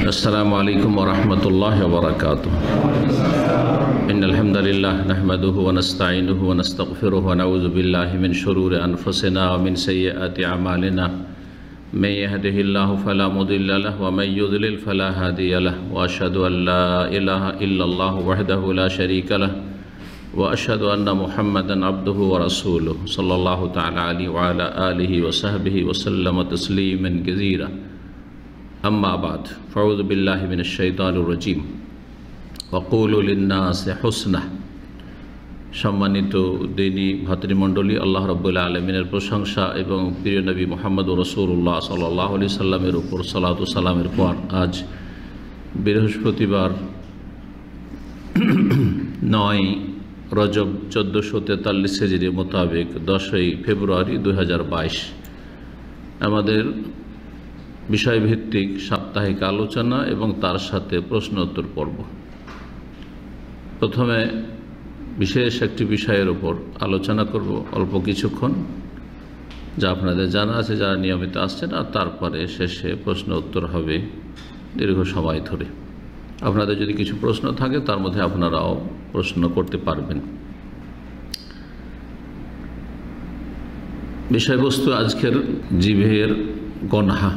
अस्सलामु अलैकुम वरहमतुल्लाहि वबरकातुहू। इन्नल हम्दुलिल्लाह नहमदुहु व नस्तईनुहु व नस्तगफिरुहु व नऊज़ु बिल्लाहि मिन शुरूरि अनफुसिना व मिन सय्यिआति अमालिना। मन यहदिहिल्लाहु फला मुदिल्ल लहु व मन युद्लिल फला हादिय लहु व अशहदु अन ला इलाहा इल्लल्लाहु वहदहु ला शरीका लहु व अशहदु अन्ना मुहम्मदन अब्दुहु व रसूलुहु सल्लल्लाहु तआला अलैहि व अला आलिहि व सहबिहि व सल्लम तस्लीमन कसीरा। अम्मा बाद फ़अऊज़ु बिल्लाहि मिनश शैतानिर रजीम वक़ूलू लिन्नासि हुस्ना। सम्मानित दीनी भातृमंडলী, আল্লাহ রাব্বুল আলামিনের প্রশংসা এবং প্রিয় নবী মুহাম্মদ রাসূলুল্লাহ সাল্লাল্লাহু আলাইহি সাল্লামের উপর সালাত ও সালামের পর আজ বৃহস্পতিবার 9 রজব 1443 হিজরি মোতাবেক 10 ফেব্রুয়ারি 2022 আমাদের বিষয়ভিত্তিক সাপ্তাহিক আলোচনা এবং তার সাথে প্রশ্ন উত্তর পর্ব। প্রথমে বিশেষ একটি বিষয়ের উপর আলোচনা করব অল্প কিছুক্ষণ, যা আপনাদের জানা আছে যারা নিয়মিত আসছেন, আর তারপরে শেষে প্রশ্ন উত্তর হবে দীর্ঘ সময় ধরে। আপনাদের যদি কিছু প্রশ্ন থাকে তার মধ্যে আপনারাও প্রশ্ন করতে পারবেন। বিষয়বস্তু আজকের জিভের গনহা,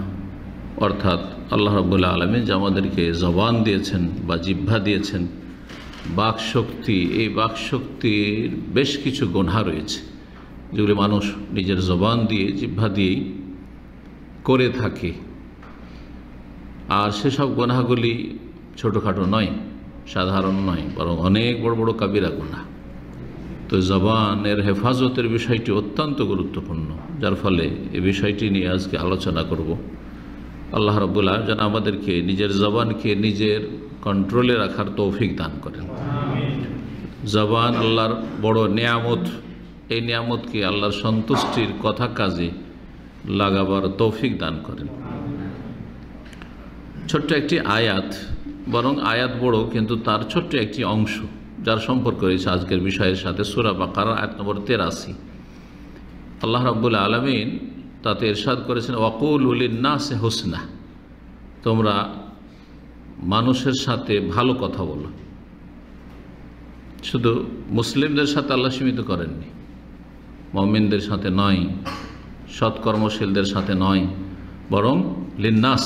অর্থাৎ আল্লাহ রাব্বুল আলামিন যে আমাদেরকে জবান দিয়েছেন বা জিহ্বা দিয়েছেন, বাকশক্তি, এই বাকশক্তির বেশ কিছু গুনাহ রয়েছে যেগুলি মানুষ নিজের জবান দিয়ে জিহ্বা দিয়েই করে থাকে। আর সেসব গুনাহগুলি ছোটোখাটো নয়, সাধারণ নয়, বরং অনেক বড় বড় কাবিরা গুনাহ। তো জবানের হেফাজতের বিষয়টি অত্যন্ত গুরুত্বপূর্ণ, যার ফলে এই বিষয়টি নিয়ে আজকে আলোচনা করব। আল্লাহ রাব্বুল আলামিন যেন আমাদেরকে নিজের জবানকে নিজের কন্ট্রোলে রাখার তৌফিক দান করেন। জবান আল্লাহর বড় নেয়ামত, এই নেয়ামতকে আল্লাহর সন্তুষ্টির কথা কাজে লাগাবার তৌফিক দান করেন। ছোট্ট একটি আয়াত, বরং আয়াত বড় কিন্তু তার ছোট্ট একটি অংশ যার সম্পর্ক রয়েছে আজকের বিষয়ের সাথে, সূরা বাকারা আয়াত নম্বর 83। আল্লাহ রাব্বুল আলামিন তাতে ইরশাদ করেছেন, ওয়াকুলু লিন্নাসি হুসনা, তোমরা মানুষের সাথে ভালো কথা বলো। শুধু মুসলিমদের সাথে আল্লাহ সীমিত করেননি, মুমিনদের সাথে নয়, সৎকর্মশীলদের সাথে নয়, বরং লিন্নাস,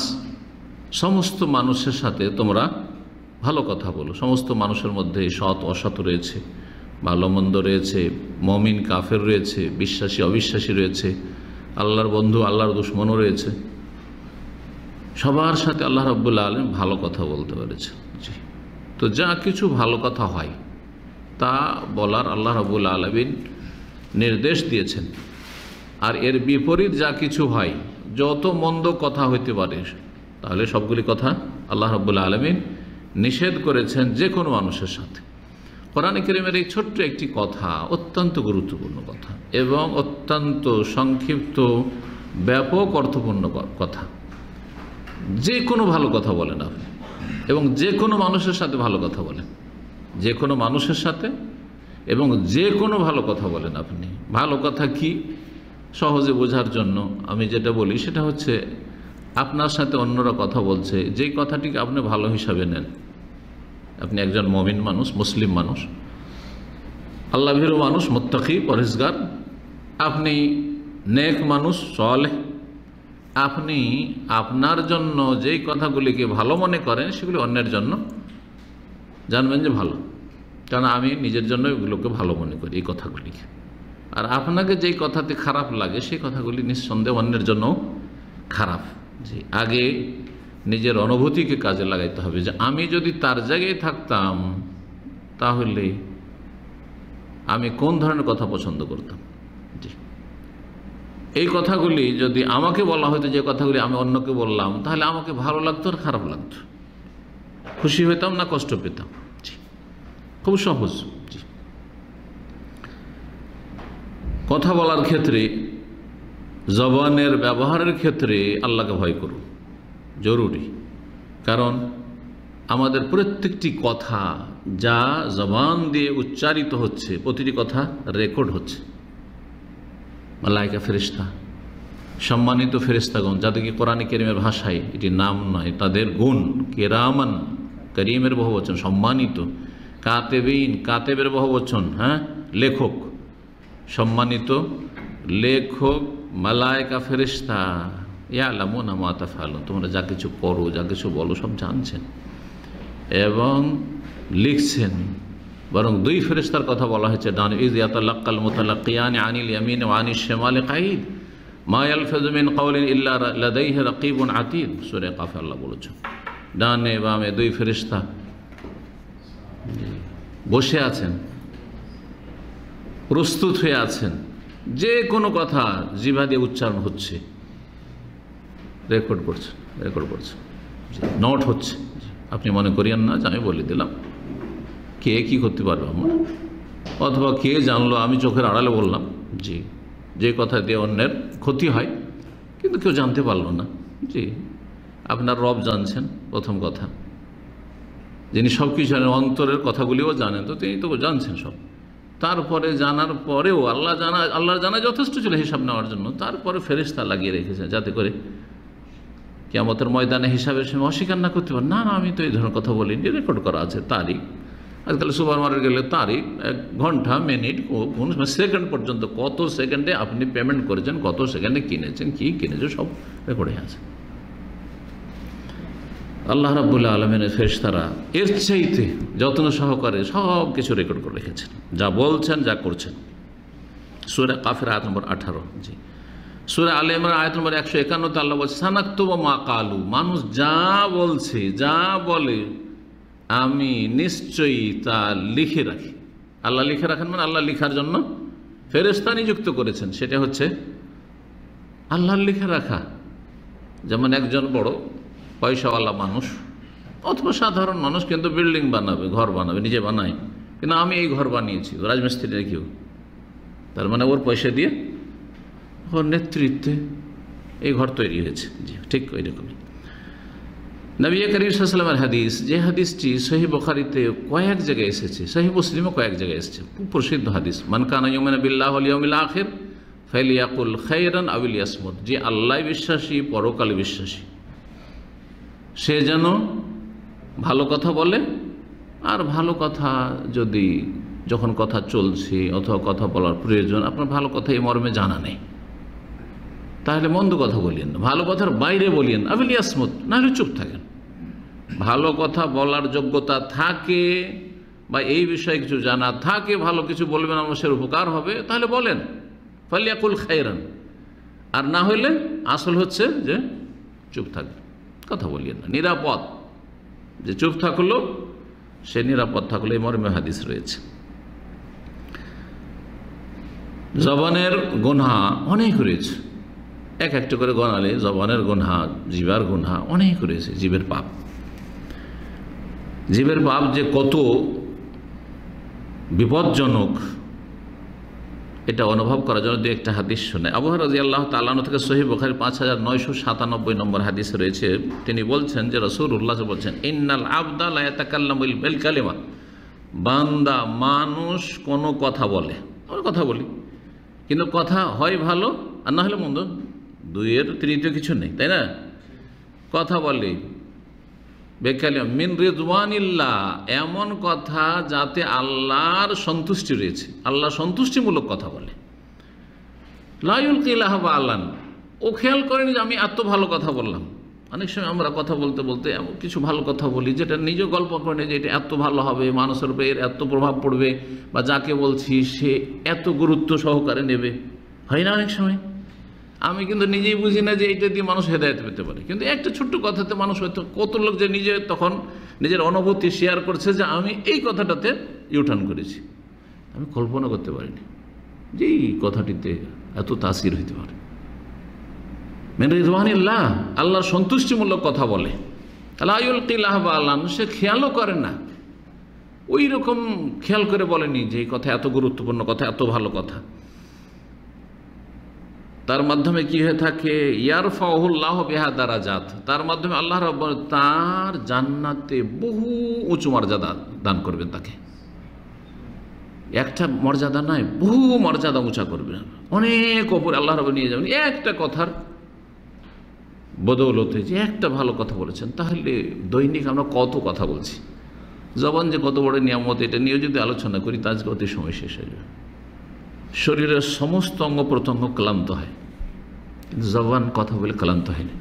সমস্ত মানুষের সাথে তোমরা ভালো কথা বলো। সমস্ত মানুষের মধ্যে সৎ অসৎ রয়েছে, ভালো মন্দ রয়েছে, মুমিন কাফের রয়েছে, বিশ্বাসী অবিশ্বাসী রয়েছে, আল্লাহর বন্ধু আল্লাহর দুশমনও রয়েছে। সবার সাথে আল্লাহ রাব্বুল আলামিন ভালো কথা বলতে পেরেছে। জি, তো যা কিছু ভালো কথা হয় তা বলার আল্লাহ রাব্বুল আলামিন নির্দেশ দিয়েছেন। আর এর বিপরীত যা কিছু হয়, যত মন্দ কথা হইতে পারে, তাহলে সবগুলি কথা আল্লাহ রাব্বুল আলামিন নিষেধ করেছেন যে কোনো মানুষের সাথে। কোরআনে কারীমের এই ছোট্ট একটি কথা অত্যন্ত গুরুত্বপূর্ণ কথা এবং অত্যন্ত সংক্ষিপ্ত ব্যাপক অর্থপূর্ণ কথা। যে কোনো ভালো কথা বলেন আপনি, এবং যে কোনো মানুষের সাথে ভালো কথা বলেন, যে কোনো মানুষের সাথে এবং যে কোনো ভালো কথা বলেন আপনি। ভালো কথা কি, সহজে বোঝার জন্য আমি যেটা বলি সেটা হচ্ছে, আপনার সাথে অন্যরা কথা বলছে, যেই কথাটিকে আপনি ভালো হিসাবে নেন। আপনি একজন মুমিন মানুষ, মুসলিম মানুষ, আল্লাহভীরু মানুষ, মুত্তাকি, পরহেজগার, আপনি নেক মানুষ, সালেহ, আপনি আপনার জন্য যেই কথাগুলিকে ভালো মনে করেন সেগুলি অন্যের জন্য জানবেন যে ভালো, কারণ আমি নিজের জন্য এগুলোকে ভালো মনে করি, এই কথাগুলিকে। আর আপনাকে যেই কথাতে খারাপ লাগে সেই কথাগুলি নিঃসন্দেহে অন্যের জন্য খারাপ। যে আগে নিজের অনুভূতিকে কাজে লাগাইতে হবে, যে আমি যদি তার জায়গায় থাকতাম তাহলে আমি কোন ধরনের কথা পছন্দ করতাম। জি, এই কথাগুলি যদি আমাকে বলা হতো, যে কথাগুলি আমি অন্যকে বললাম, তাহলে আমাকে ভালো লাগতো আর খারাপ লাগতো, খুশি হইতাম না কষ্ট পেতাম। জি, খুব সহজ। জি, কথা বলার ক্ষেত্রে, জবানের ব্যবহারের ক্ষেত্রে আল্লাহকে ভয় করুন, জরুরি। কারণ আমাদের প্রত্যেকটি কথা যা জবান দিয়ে উচ্চারিত হচ্ছে, প্রতিটি কথা রেকর্ড হচ্ছে। মালায়েকা ফেরেশতা সম্মানিত ফেরেশতাগণ, যাদেরকে কোরআন কারীমের ভাষায় এটি নাম নয়, তাদের গুণ কিরামান, করিমের বহুবচন সম্মানিত, কাতেবিন কাতেবের বহুবচন, হ্যাঁ লেখক, সম্মানিত লেখক, মালায়েকা ফেরেশতা, ইয়ালামুনা মা তাফআলুন, তোমরা যা কিছু করো যা কিছু বলো সব জানছেন এবং লিখছেন। বরং দুই ফেরেশতার কথা বলা হয়েছে ডান, ইয ইয়াতালাক্কাল মুতালাক্কিয়ানি আনিল ইয়ামিন ওয়া আনিশ শিমালি কাঈদ মা ইয়ালফাযু মিন কাওলিন ইল্লা লাদাইহি রাকীবুন আতীদ, সূরা কাফে আল্লাহ বলেছেন। ডানে বামে দুই ফেরেশতা বসে আছেন, প্রস্তুত হয়ে আছেন, যে কোনো কথা জিহ্বা দিয়ে উচ্চারণ হচ্ছে, রেকর্ড করছে, নোট হচ্ছে। আপনি মনে করিয়েন না যে আমি বলে দিলাম, কে কি করতে পারবে আমার, অথবা কে জানলো আমি চোখের আড়ালে বললাম, জি, যে কথা দিয়ে অন্যের ক্ষতি হয় কিন্তু কেউ জানতে পারলো না। জি, আপনার রব জানছেন প্রথম কথা, যিনি সব কিছু জানেন, অন্তরের কথাগুলিও জানেন, তো তিনি তো জানছেন সব। তারপরে জানার পরেও আল্লাহর জানা যথেষ্ট ছিল হিসাব নেওয়ার জন্য, তারপরে ফেরেশতা লাগিয়ে রেখেছেন যাতে করে কিয়ামতের ময়দানে হিসাবের সময় অস্বীকার না করতে পারেন, না আমি তো এই ধরনের কথা বলিনি, রেকর্ড করা আছে তারিখ। আজকাল সুপার মার্কেট গেলে তারিখ, 1 ঘন্টা, মিনিট, কোন সেকেন্ড পর্যন্ত, কত সেকেন্ডে আপনি পেমেন্ট করেছেন, কত সেকেন্ডে কিনেছেন, কি কিনেছেন, সব রেকর্ডে আছে। আল্লাহ রাব্বুল আলামিনের ফেরেশতারা এর চাইতে যত্ন সহকারে সব কিছু রেকর্ড করে রেখেছেন, যা বলছেন, যা করছেন। সূরা কাফের আয়াত নম্বর 18। জি, সূরা আলে ইমরান আয়াত নম্বর 151 তে আল্লাহ বলছেন সানাকতুবু মা কালু, মানুষ যা বলছে, যা বলে আমি নিশ্চয়ই তা লিখে রাখি। আল্লাহ লিখে রাখেন মানে আল্লাহ লিখার জন্য ফেরেশতা নিযুক্ত করেছেন, সেটা হচ্ছে আল্লাহর লিখে রাখা। যেমন একজন বড় পয়সাওয়ালা মানুষ অথবা সাধারণ মানুষ কিন্তু বিল্ডিং বানাবে, ঘর বানাবে, নিজে বানায়, কিন্তু আমি এই ঘর বানিয়েছি, রাজমিস্ত্রি কেউ, তার মানে ওর পয়সা দিয়ে ওর নেতৃত্বে এই ঘর তৈরি হয়েছে। জি, ঠিক ওই রকমই নবী করিম সাল্লাল্লাহু আলাইহি ওয়াসাল্লামের হাদিস, যে হাদিসটি সহিহ বুখারীতে কয়েক জায়গায় এসেছে, সহিহ মুসলিমও কয়েক জায়গায় এসেছে, প্রসিদ্ধ হাদিস, মান কানা ইউমিনু বিল্লাহি ওয়াল ইয়াউমিল আখির ফালিয়াকুল খায়রান আও লিয়াসমুত, যে আল্লাহ বিশ্বাসী, পরকালে বিশ্বাসী, সে যেন ভালো কথা বলে, আর ভালো কথা যদি যখন কথা চলছে অথবা কথা বলার প্রয়োজন আপনার ভালো কথা এই মর্মে জানা নেই, তাহলে মন্দ কথা বলিয়েন না, ভালো কথার বাইরে বলিয়েন, আবিল ইয়াসমুত, নাহলে চুপ থাকেন। ভালো কথা বলার যোগ্যতা থাকে বা এই বিষয়ে কিছু জানা থাকে, ভালো কিছু বলবেন, মানুষের উপকার হবে, তাহলে বলেন, ফালিয়াকুল খায়রান। আর না হইলে আসল হচ্ছে যে চুপ থাকবে, কথা বলিয়েন না, নিরাপদ, যে চুপ থাকলো সে নিরাপদ থাকলো, এই মর্মে হাদিস রয়েছে। জবানের গুনাহ অনেক রয়েছে, এক একটা করে গণালে জবানের গুনাহ, জিহ্বার গুনাহ অনেক রয়েছে। জীবের পাপ, জীবের পাপ যে কত বিপজ্জনক এটা অনুভব করার জন্য দু একটা হাদিস শোনে। আবু হুরায়রা রাদিয়াল্লাহু তাআলা আনহু থেকে সহিহ বুখারী 5997 নম্বর হাদিস রয়েছে, তিনি বলছেন যে রাসূলুল্লাহ বলছেন ইন্নাল আবদা লা ইয়াতাকাল্লামু বিল কালিমা, বান্দা মানুষ কোনো কথা বলে, আমরা কথা বলি, কিন্তু কথা হয় ভালো আর না হলে মন্দ, দুইয়ের তৃতীয় কিছু নেই, তাই না? কথা বলে বেকালিমা মিন রিদওয়ানিল্লাহ, এমন কথা যাতে আল্লাহর সন্তুষ্টি রয়েছে, আল্লাহ সন্তুষ্টিমূলক কথা বলে। লা ইউলকি লাহু বালান, ও খেয়াল করেনি যে আমি এত ভালো কথা বললাম। অনেক সময় আমরা কথা বলতে বলতে এমন কিছু ভালো কথা বলি যেটা নিজে গল্প করে যে এটা এত ভালো হবে, মানুষের উপরে এর এত প্রভাব পড়বে, বা যাকে বলছি সে এত গুরুত্ব সহকারে নেবে, হয় না অনেক সময়? আমি কিন্তু নিজেই বুঝি না যে এইটা দিয়ে মানুষ হেদায়েত পেতে পারে, কিন্তু একটা ছোট্ট কথাতে মানুষ হয়তো, কত লোক যে নিজে তখন নিজের অনুভূতি শেয়ার করছে যে আমি এই কথাটাতে ইউটার্ন করেছি, আমি কল্পনা করতে পারিনি যে এই কথাটিতে এত তাসির হইতে পারে। মিন রিদওয়ানিল্লাহ, আল্লাহর সন্তুষ্টিমূলক কথা বলে। লা ইউলকি লাহু বালান, সে খেয়ালও করে না, ওই রকম খেয়াল করে বলেনি যে এই কথা এত গুরুত্বপূর্ণ কথা, এত ভালো কথা। তার মাধ্যমে কি হয়ে থাকে, ইয়ারফাউহুল্লাহু বিহা দারাজাত, তার মাধ্যমে আল্লাহ রাব্বুল তার জান্নাতে বহু উঁচু মর্যাদা দান করবেন তাকে। একটা মর্যাদা নয়, বহু মর্যাদা উঁচা করবেন, অনেক ওপরে আল্লাহ রাব্বুল নিয়ে যাবেন একটা কথার বদৌলতে যে একটা ভালো কথা বলেছেন, তাহলে দৈনিক আমরা কত কথা বলছি। জবান যে কত বড় নিয়ামত, এটা নিয়ে যদি আলোচনা করি তা আজকে অতি সময় শেষ হয়ে যাবে। শরীরের সমস্ত অঙ্গ প্রত্যঙ্গ ক্লান্ত হয়, কিন্তু জবান কথা বলে ক্লান্ত হয়নি।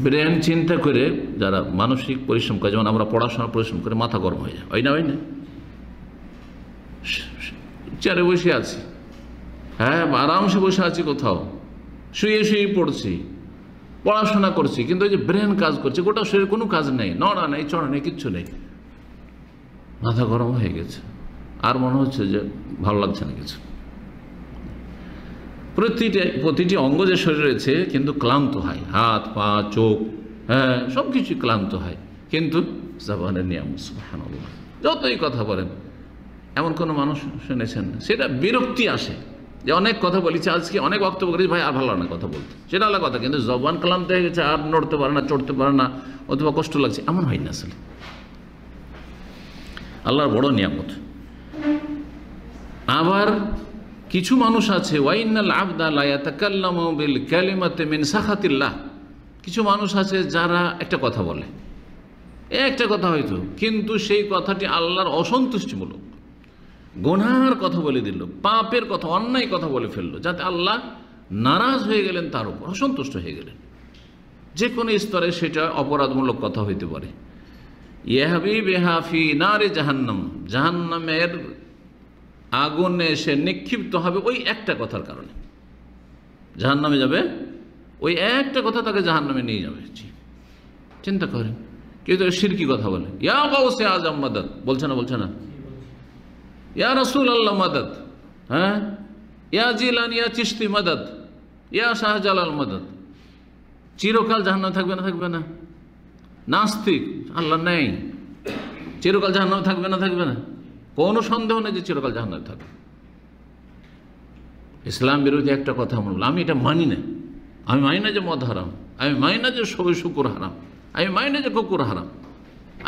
ব্রেন চিন্তা করে যারা মানসিক পরিশ্রম করে, যেমন আমরা পড়াশোনার পরিশ্রম করে মাথা গরম হয়ে যায়, হয় না? চেয়ারে বসে আছি, হ্যাঁ আরামসে বসে আছি, কোথাও শুয়ে শুয়ে পড়ছি, পড়াশোনা করছি, কিন্তু ওই যে ব্রেন কাজ করছে, গোটা শরীর কোনো কাজ নেই, নড়া নেই, চড়া নেই, কিচ্ছু নেই, মাথা গরম হয়ে গেছে, আর মনে হচ্ছে যে ভালো লাগছে না কিছু। প্রতিটি অঙ্গ যে শরীর রয়েছে কিন্তু ক্লান্ত হয়, হাত পা চোখ, হ্যাঁ সব কিছু ক্লান্ত হয়, কিন্তু জবানের নিয়ামত সুবহানাল্লাহ। যতই কথা বলেন, এমন কোনো মানুষ শুনেছেন সেটা বিরক্তি আসে যে অনেক কথা বলেছি আজকে, অনেক বক্তব্য করেছি, ভাই আর ভালো না কথা বলতে, সেটা আলাদা কথা, কিন্তু জবান ক্লান্ত হয়ে গেছে, আর নড়তে পারে না, চড়তে পারে না, অথবা কষ্ট লাগছে, এমন হয় না। আসলে আল্লাহর বড় নিয়ামত। আবার কিছু মানুষ আছে, ওয়াইনাল আবদা লা ইয়াতাকাল্লামু বিল কালিমাতি মিন সাখাতিল্লাহ, কিছু মানুষ আছে যারা একটা কথা বলে, একটা কথা হয়তো, কিন্তু সেই কথাটি আল্লাহর অসন্তুষ্টিমূলক, গুনাহের কথা বলে দিল, পাপের কথা, অন্যায় কথা বলে ফেললো, যাতে আল্লাহ নারাজ হয়ে গেলেন, তার উপর অসন্তুষ্ট হয়ে গেলেন। যে কোনো স্তরে সেটা অপরাধমূলক কথা হইতে পারে। ইয়াহবি বিহা ফি নারে জাহান্নাম, জাহান্নামের আগুনে সে নিক্ষিপ্ত হবে ওই একটা কথার কারণে, জাহান্নামে যাবে, ওই একটা কথা তাকে জাহান্নামে নিয়ে যাবে। চিন্তা করেন, কেউ তো শিরকি কথা বলে, ইয়া গাউসে আজম মাদাদ, বলছে না, ইয়া রাসূল আল্লাহ মাদাদ, হ্যাঁ ইয়া জিলানি ইয়া চিশতি মাদাদ, ইয়া শাহজালাল মাদাদ। চিরকাল জাহান্নামে থাকবে না? নাস্তিক, আল্লাহ নেই, চিরকাল জাহান্নামে থাকবে না, কোনো সন্দেহ নেই যে চিরকাল জাহান্নামে থাকবে। ইসলাম বিরোধী একটা কথা আমরা বললাম, আমি এটা মানি না, আমি মানি না যে মদ হারাম, আমি মানি না যে শুকুর হারাম, আমি মানি না যে কুকুর হারাম,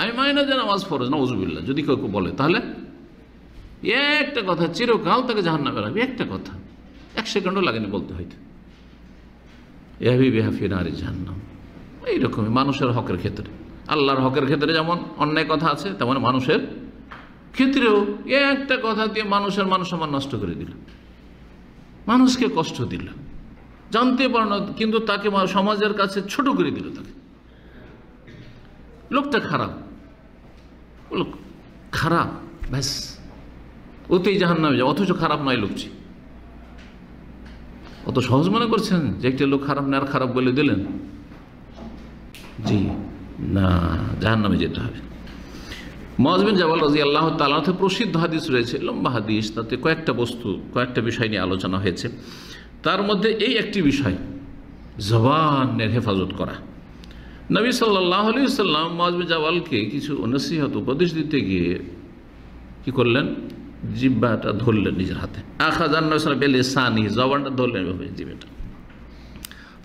আমি মানি না যে নামাজ ফরজ, নাউযুবিল্লাহ। যদি কেউ বলে তাহলে একটা কথা চিরকাল তাকে জাহান্নামে রাখবে, একটা কথা, 1 সেকেন্ডও লাগেনি বলতে হয়তো। ইয়াহবি বিহা ফি নারি জাহান্নাম। এইরকমই মানুষের হকের ক্ষেত্রে, আল্লাহর হকের ক্ষেত্রে যেমন অন্যায় কথা আছে, তেমন মানুষের ক্ষেত্রেও একটা কথা দিয়ে মানুষের মান সম্মান নষ্ট করে দিল, মানুষকে কষ্ট দিল, জানতে পারে না, কিন্তু তাকে সমাজের কাছে ছোট করে দিল, তাকে লোকটা খারাপ, ব্যাস ওতেই জাহান্নামে যাবে, অথচ খারাপ নয় লোকটি। অত সহজ মনে করছেন যে একটা লোক খারাপ না, আর খারাপ বলে দিলেন? জি না, জাহান্নামে যেতে হবে। মুআয বিন জাবাল রাদিয়াল্লাহু তাআলা থেকে প্রসিদ্ধ হাদিস রয়েছে, লম্বা হাদিস, তাতে কয়েকটা বিষয় নিয়ে আলোচনা হয়েছে। তার মধ্যে এই একটি বিষয়, জবানের হেফাজত করা। নবী সাল্লাল্লাহু আলাইহি ওয়াসাল্লাম মুআয বিন জাবালকে কিছু নসিহত উপদেশ দিতে গিয়ে কি করলেন, জিহ্বাটা ধরলেন নিজের হাতে, আখাযান নবী সাল্লাল্লাহু আলাইহি লিসানি, জবানটা ধরলেন জিহ্বাটা।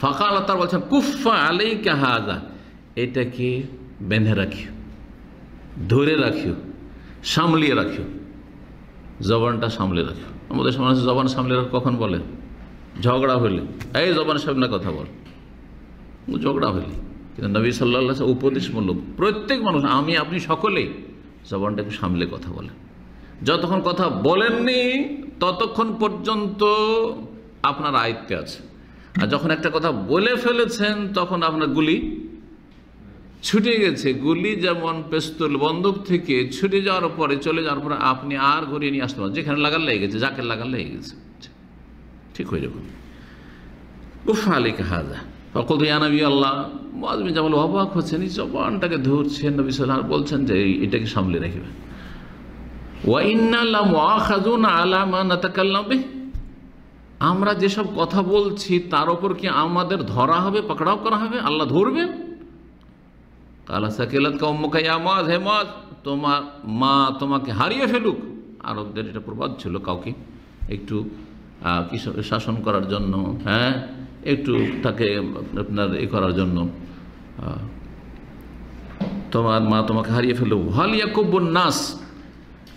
ফাকালা, তার বলছেন, কুফা আলাইকা হাযা, এটাকে বেঁধে রাখিও, ধরে রাখিও, সামলিয়ে রাখিও, জবানটা সামলে রাখিও। আমাদের সমাজে জবান সামলে রাখ কখন বলে? ঝগড়া হইলে, এই জবানের সামনে কথা বল, ঝগড়া হইলে। কিন্তু নবী সাল্লাল্লাহু আলাইহি ওয়াসাল্লাম উপদেশমূলক, প্রত্যেক মানুষ, আমি আপনি সকলেই জবানটাকে সামলে কথা বলেন। যতক্ষণ কথা বলেননি ততক্ষণ পর্যন্ত আপনার আয়ত্তে আছে, আর যখন একটা কথা বলে ফেলেছেন তখন আপনার গুলি ছুটে গেছে। গুলি যেমন পিস্তল বন্দুক থেকে ছুটে যাওয়ার পরে, চলে যাওয়ার পরে আপনি আর ঘুরিয়ে নিয়ে আসতে পারেন, যেখানে লাগার লেগে গেছে, যাকে লাগার লেগে গেছে, ঠিক হয়ে যাবে। উফ আলাইকা হাযা ফাকুলতু ইয়া নবী আল্লাহ। মুআয বিন জাবাল অবাক হচ্ছেন, এই জবানটাকে ধরছেন, নবী সাল্লাল্লাহু আলাইহি ওয়াসাল্লাম বলছেন যে এটাকে সামলে রাখবে। ওয়া ইন্না লা মুআখাযুনা আলা মা নাতাকাল্লামু বিহি, আমরা যেসব কথা বলছি তার উপর কি আমাদের ধরা হবে, পাকড়াও করা হবে, আল্লাহ ধরবেন? কালা সাকিলাতকা উম্মুকা ইয়া মুআয, হে মুআয, তোমার মা তোমাকে হারিয়ে ফেলুক। আরবদের এটা প্রবাদ ছিল, কাউকে একটু শাসন করার জন্য, হ্যাঁ একটু তাকে আপনার করার জন্য, তোমার মা তোমাকে হারিয়ে ফেলুক। হাল ইয়াকুবুন নাস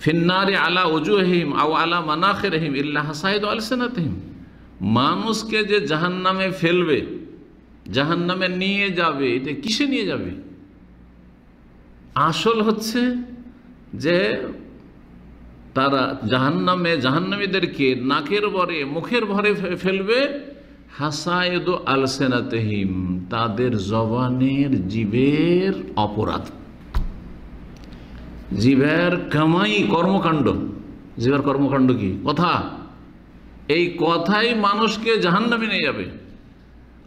ফিন্নারে আলা উজুহিম আও আলা মানাখিরহিম ইল্লা হাসাইদু আলসিনাতিহিম, মানুষকে যে জাহান্নামে ফেলবে জাহান্নামে নিয়ে যাবে। এটা কিসে নিয়ে যাবে? আসল হচ্ছে যে তারা জাহান্নামীদেরকে নাকের ভরে মুখের ভরে ফেলবে, হাসায়েদু আলসেনাতেহিম, তাদের জবানের জিভের অপরাধ, জিভের কামাই, কর্মকাণ্ড। জিভের কর্মকাণ্ড কি? কথা। এই কথাই মানুষকে জাহান্নামে নিয়ে যাবে।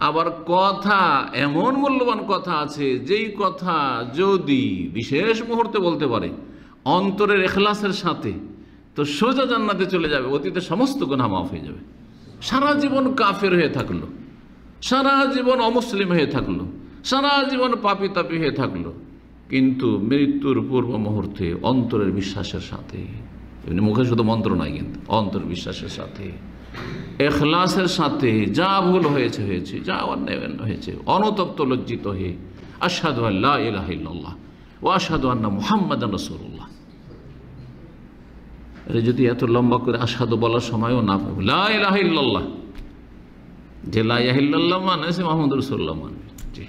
আবার কথা, এমন মূল্যবান কথা আছে যেই কথা যদি বিশেষ মুহূর্তে বলতে পারে অন্তরের ইখলাসের সাথে, তো সোজা জান্নাতে চলে যাবে, অতীতে সমস্ত গুনাহ মাফ হয়ে যাবে। সারা জীবন কাফের হয়ে থাকলো, সারা জীবন অমুসলিম হয়ে থাকলো, সারা জীবন পাপী তাপী হয়ে থাকলো, কিন্তু মৃত্যুর পূর্ব মুহূর্তে অন্তরের বিশ্বাসের সাথে, এমনি মুখে শুধু মন্ত্র নাই, কিন্তু অন্তর বিশ্বাসের সাথে, ইখলাসের সাথে, যা ভুল হয়েছে হয়েছে, যা অন্যায় হয়েছে, অনুতপ্ত লজ্জিত হয়ে আশহাদু আল্লা ইলাহা ইল্লাল্লাহ ওয়া আশহাদু আন্না মুহাম্মাদান রাসূলুল্লাহ। যদি এত লম্বা করে আশহাদু বলার সময়ও না পাবে, লা ইলাহা ইল্লাল্লাহ, যে লা ইলাহা ইল্লাল্লাহ মানে সে মুহাম্মদুর রাসূলুল্লাহ মানে। জি,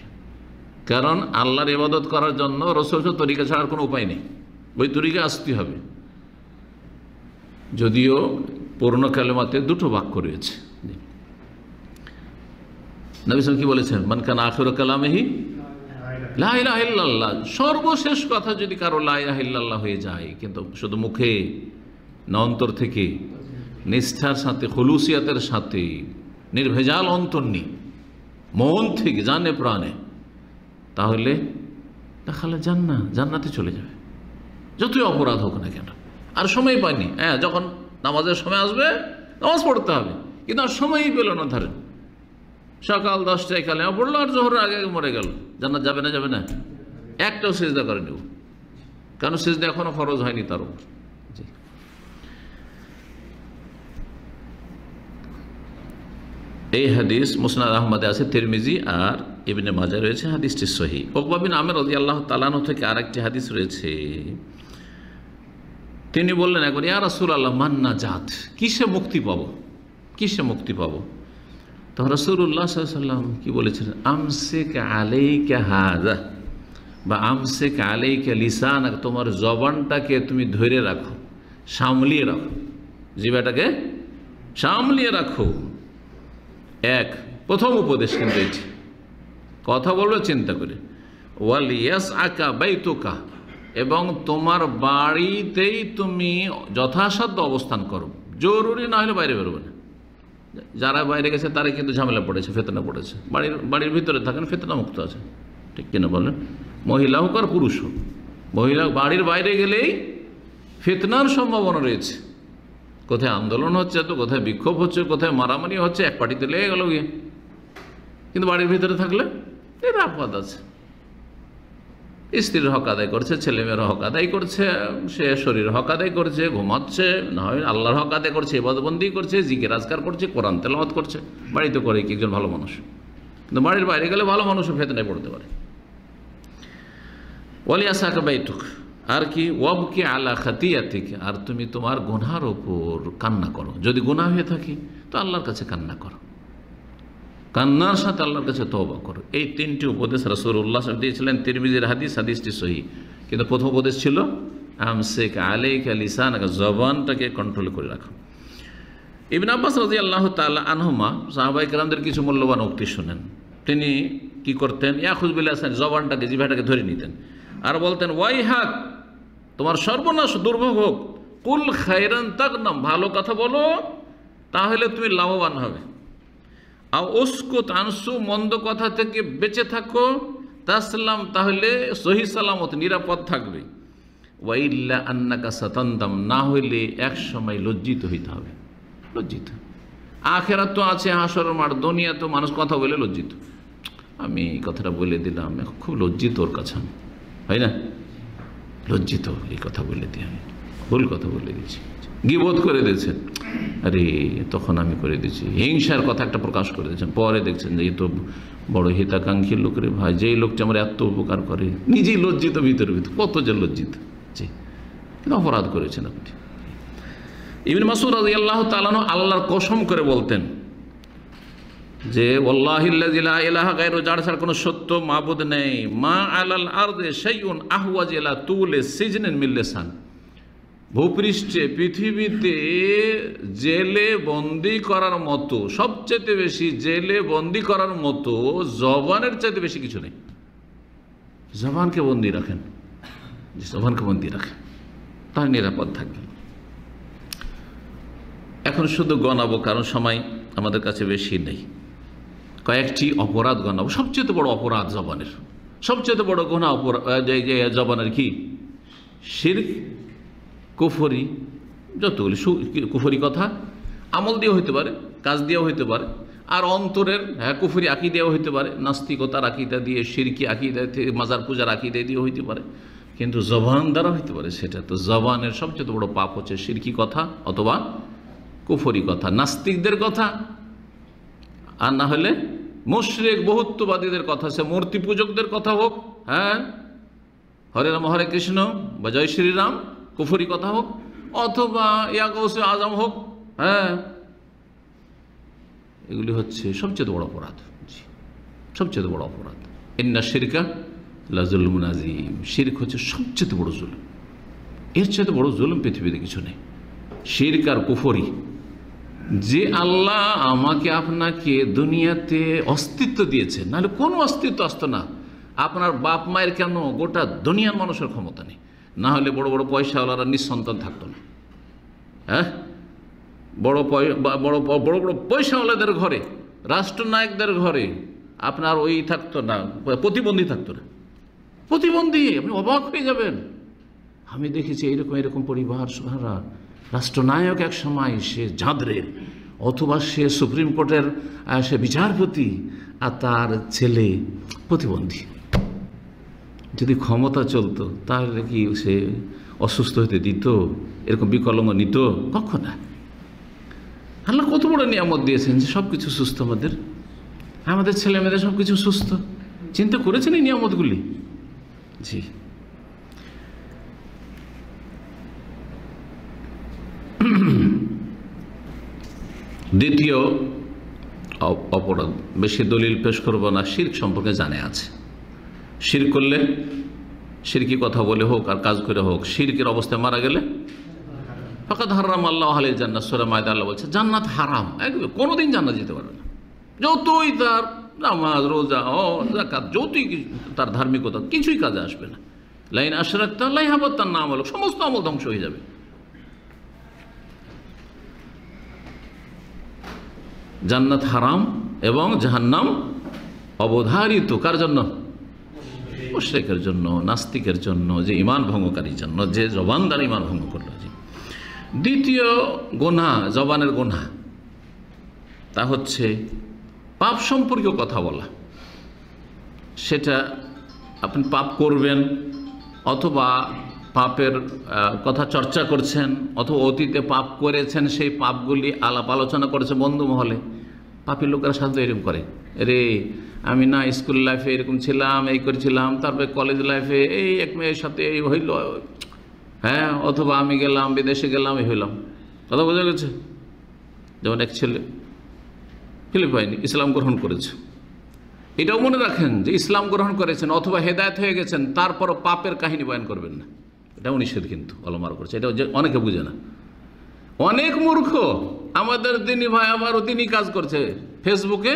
কারণ আল্লাহর ইবাদত করার জন্য রাসূলের তরিকা ছাড়ার কোনো উপায় নেই, ওই তরিকা আসতে হবে। যদিও পূর্ণ কালেমাতে দুটো বাক্য রয়েছে। নবী সাল্লাল্লাহু কি বলেছেন? মান কানা আখিরু কালামিহি লা ইলাহা ইল্লাল্লাহ, সর্বশেষ কথা যদি কারো লা ইলাহা ইল্লাল্লাহ হয়ে যায়, কিন্তু শুধু মুখে না, অন্তর থেকে নিষ্ঠার সাথে, খুলুসিয়াতের সাথে, নির্ভেজাল অন্তর নিয়ে, মন থেকে, জানে প্রাণে, তাহলে দেখালে জান্নাতে চলে যাবে, যতই অপরাধ হোক না কেন। আর সময় পায়নি, হ্যাঁ, যখন নামাজের সময় আসবে নামাজ পড়তে হবে, কিন্তু আর সময়ই পেল না। ধরেন সকাল 10টায় কালেমা পড়লো আর জোহরের আগে মরে গেল, জান্নাত যাবে না? যাবে না। একটাও সিজদা করেনি, কারণ সিজদা এখনো ফরজ হয়নি তার উপর। এই হাদিস মুসনাদ আহমদে আছে, তিরমিজি আর ইবনে মাজাহ রয়েছে, হাদিসটি সহিহ। উকবা বিন আমির রাদিয়াল্লাহু তাআলা আনহু থেকে আরেকটি হাদিস রয়েছে, তিনি বললেন একবার, ইয়া রাসূলুল্লাহ মান নাজাত, কিসে মুক্তি পাবো, কিসে মুক্তি পাবো? তো রাসূলুল্লাহ সাল্লাল্লাহু আলাইহি ওয়াসাল্লাম কি বলেছেন? আমসিক আলাইকা হাযা, বা আমসিক আলাইকা লিসানাক, তোমার জবানটাকে তুমি ধরে রাখো, সামলিয়ে রাখো, জিহ্বাটাকে সামলিয়ে রাখো। প্রথম উপদেশ কিন্তু এটি, কথা বলবে চিন্তা করে। ওয়াল ইয়াসআকা বাইতুকা, এবং তোমার বাড়িতেই তুমি যথাসাধ্য অবস্থান করো, জরুরি না হলে বাইরে বেরোবে না। যারা বাইরে গেছে তারা কিন্তু ঝামেলা পড়েছে, ফেতনা পড়েছে। বাড়ির ভিতরে থাকেন, ফেতনা মুক্ত আছে, ঠিক কিনা বলেন? মহিলা হোক আর পুরুষ হোক, মহিলা বাড়ির বাইরে গেলেই ফিতনার সম্ভাবনা রয়েছে। কোথায় আন্দোলন হচ্ছে, তো কোথায় বিক্ষোভ হচ্ছে, কোথায় মারামারি হচ্ছে, এক পার্টিতে লেগে গেল গিয়ে। কিন্তু বাড়ির ভিতরে থাকলে নিরাপদ আছে, স্ত্রীর হক আদায় করছে, ছেলেমেয়ের হক আদায় করছে, সে শরীর হক আদায় করছে, ঘুমাচ্ছে, না হয় আল্লাহর হক আদায় করছে, ইবাদতবন্দি করছে, জিকির আজকার করছে, কোরআন তেলাওয়াত করছে। বাড়িতে করে কি একজন ভালো মানুষ, কিন্তু বাড়ির বাইরে গেলে ভালো মানুষও ফিতনায় পড়তে পারে। ওয়ালিয়াসাকা বাইতুক, আর কি ওয়াবকি আলা খাতিয়াতিক, আর তুমি তোমার গুনার ওপর কান্না করো। যদি গুনাহ হয়ে থাকে তো আল্লাহর কাছে কান্না করো, কান্নার সাথে আল্লাহর কাছে তওবা করো। এই তিনটি উপদেশ রাসূলুল্লাহ সাল্লাল্লাহু আলাইহি ওয়াসাল্লাম দিয়েছিলেন। তিরমিজির হাদিস, হাদিসটি সহিহ। কিন্তু প্রথম উপদেশ ছিল আমসিক আলাইকা লিসানাকা, জবানটাকে কন্ট্রোল করে রাখো। ইবনে আব্বাস রাদিয়াল্লাহু তাআলা আনহুমা, সাহাবায়ে কেরামদের কিছু মূল্যবান উক্তি শুনেন। তিনি কি করতেন? ইয়াখুয বিলিসান, জবানটাকে, জিহ্বাটাকে ধরে নিতেন, আর বলতেন ওয়াইহাক, তোমার সর্বনাশ, দুর্ভোগ হোক। কুল খায়রান তাগনাম, ভালো কথা বলো তাহলে তুমি লাভবান হবে। আর উসকুত আনসু, মন্দ কথা থেকে বেঁচে থাকো। তাসলাম, তাহলে সহি সালামত, নিরাপদ থাকবে। ওয়াইল্লা আন্নাকা সাতান্দাম, না হইলে এক সময় লজ্জিত হইতে হবে। লজ্জিত, আখেরাত তো আছে, হাসরের মাঠ, দুনিয়া তো মানুষ কথা বলে লজ্জিত। আমি এই কথাটা বলে দিলাম, খুব লজ্জিত ওর কাছে, হয় না? লজ্জিত, এই কথা বলে দিই, আমি ভুল কথা বলে দিয়েছি, গীবত করে দিয়েছেন, আরে তখন আমি করে দিয়েছি, হিংসার কথা একটা প্রকাশ করে দিয়েছেন, পরে দেখছেন যে এই তো বড় হিতাকাঙ্ক্ষী লোক রে ভাই, যেই লোকটা আমার এত উপকার করে, নিজেই লজ্জিত, ভিতরে কত যে লজ্জিত, জি, কিন্তু অপরাধ করেছেন আপনি। ইবনে মাসউদ রাদিয়াল্লাহু তাআলা আনহু আল্লাহর কসম করে বলতেন, যে ওয়াল্লাহিল্লাযী লা ইলাহা গায়রু, যার ছাড়া কোনো সত্য মাবুদ নেই, মা আলাল আরদি শাইউন আহওয়াজ ইলা তুলি সিজনিন মিন লিসান, ভূপৃষ্ঠে পৃথিবীতে জেলে বন্দি করার মতো, সবচেয়ে বেশি জেলে বন্দি করার মতো জবানের চাইতে বেশি কিছু নেই। জবানকে বন্দি রাখেন, জবানকে বন্দি রাখেন, তার নিরাপদ থাকবেন। এখন শুধু গণাবো, কারণ সময় আমাদের কাছে বেশি নেই। কয়েকটি অপরাধ গণাবো। সবচেয়ে বড় অপরাধ জবানের, সবচেয়ে বড় গুনাহ জবানের কি? শিরক, কুফরি, যতগুলি কুফরি কথা আমল দিয়েও হইতে পারে, কাজ দিয়েও হইতে পারে, আর অন্তরের কুফরি আকীদাও হইতে পারে, নাস্তিকতার আকীদা দিয়ে, শিরকি আকীদা, মাজার পূজার আকীদা দিয়ে হইতে পারে, কিন্তু জবান দ্বারা হইতে পারে। সেটা তো জবানের সবচেয়ে বড় পাপ হচ্ছে শিরকি কথা অথবা কুফরি কথা, নাস্তিকদের কথা, আর না হলে মুশরিক বহুত্ববাদীদের কথা, সে মূর্তি পূজকদের কথা হোক, হরে রাম হরে কৃষ্ণ বা জয় শ্রীরাম কুফরি কথা হোক, অথবা ইয়া গৌসে আজম হোক, এগুলি হচ্ছে সবচেয়ে বড় অপরাধ, সবচেয়ে বড় অপরাধ। ইন্না শিরকা লাযুলমুন আযীম, শিরক হচ্ছে সবচেয়ে বড় জুলুম। এর চেয়ে বড় জুলুম পৃথিবীতে কিছু নেই। শিরক আর কুফরি, যে আল্লাহ আমাকে আপনাকে দুনিয়াতে অস্তিত্ব দিয়েছেন, নাহলে কোনো অস্তিত্ব আসতো না। আপনার বাপ মায়ের কেন, গোটা দুনিয়ার মানুষের ক্ষমতা নেই, না হলে বড় বড় পয়সাওয়ালারা নিঃসন্তান থাকতো না। বড় বড় বড় পয়সাওয়ালাদের ঘরে, রাষ্ট্রনায়কদের ঘরে আপনার ওই থাকতো না, প্রতিবন্ধী থাকতো না। প্রতিবন্ধী, আপনি অবাক হয়ে যাবেন। আমি দেখেছি এরকম পরিবার, রাষ্ট্রনায়ক এক সময় সে জাদরের, অথবা সে সুপ্রিম কোর্টের সে বিচারপতি, আর তার ছেলে প্রতিবন্ধী। যদি ক্ষমতা চলতো তাহলে কি সে অসুস্থ হতে দিত, এরকম বিকলঙ্গ নিত? কখন না। আল্লাহ কত বড় নিয়ামত দিয়েছেন যে সব কিছু সুস্থ, আমাদের ছেলে মেয়েদের সব কিছু সুস্থ। চিন্তা করেছেন এই নিয়ামতগুলি? জি। দ্বিতীয় অপরাধ, বেশি দলিল পেশ করবো না, শিরক সম্পর্কে জানে আছে। শিরক করলে, শিরকি কথা বলে হোক আর কাজ করে হোক, শিরকের অবস্থায় মারা গেলে ফাকাদ হারাম আল্লাহু আলাইহিল জান্নাত, সূরা মায়দা আল্লাহ বলছে জান্নাত হারাম, একদম কোনোদিন জান্নাত যেতে পারবে না। যতই তার নামাজ রোজা যাকাত, যতই তার ধার্মিকতা, কিছুই কাজে আসবে না। লাইন আশরাকতা লাইহাবাত্তান আমালুক, সমস্ত আমল ধ্বংস হয়ে যাবে। জান্নাত হারাম এবং জাহান্নাম অবধারিত। কার জন্য? মুশরিকের জন্য, নাস্তিকের জন্য, যে ঈমান ভঙ্গকারীর জন্য, যে জবান দ্বারা ঈমান ভঙ্গ করল। দ্বিতীয় গুনাহ, জবানের গুনাহ, তা হচ্ছে পাপ সম্পর্কে কথা বলা। সেটা আপনি পাপ করবেন, অথবা পাপের কথা চর্চা করছেন, অথবা অতীতে পাপ করেছেন, সেই পাপগুলি আলাপ আলোচনা করেছে বন্ধু মহলে। পাপী লোকেরা সাধারণত এরকম করে, রে আমি না স্কুল লাইফে এরকম ছিলাম, এই করেছিলাম, তারপরে কলেজ লাইফে এই এক মেয়ের সাথে এই হইল, অথবা আমি গেলাম বিদেশে গেলাম, এই হইলাম। কথা বোঝা গেছে? যেমন এক ছেলে ফিলিপাইনে ইসলাম গ্রহণ করেছে, এটাও মনে রাখেন যে ইসলাম গ্রহণ করেছেন অথবা হেদায়েত হয়ে গেছেন, তারপরও পাপের কাহিনী বয়ান করবেন না। এটাও নিষেধ, কিন্তু অলমার করছে, এটা অনেকে বুঝে না। অনেক মূর্খ আমাদের দিনী ভাই আবারও দিনই কাজ করছে, ফেসবুকে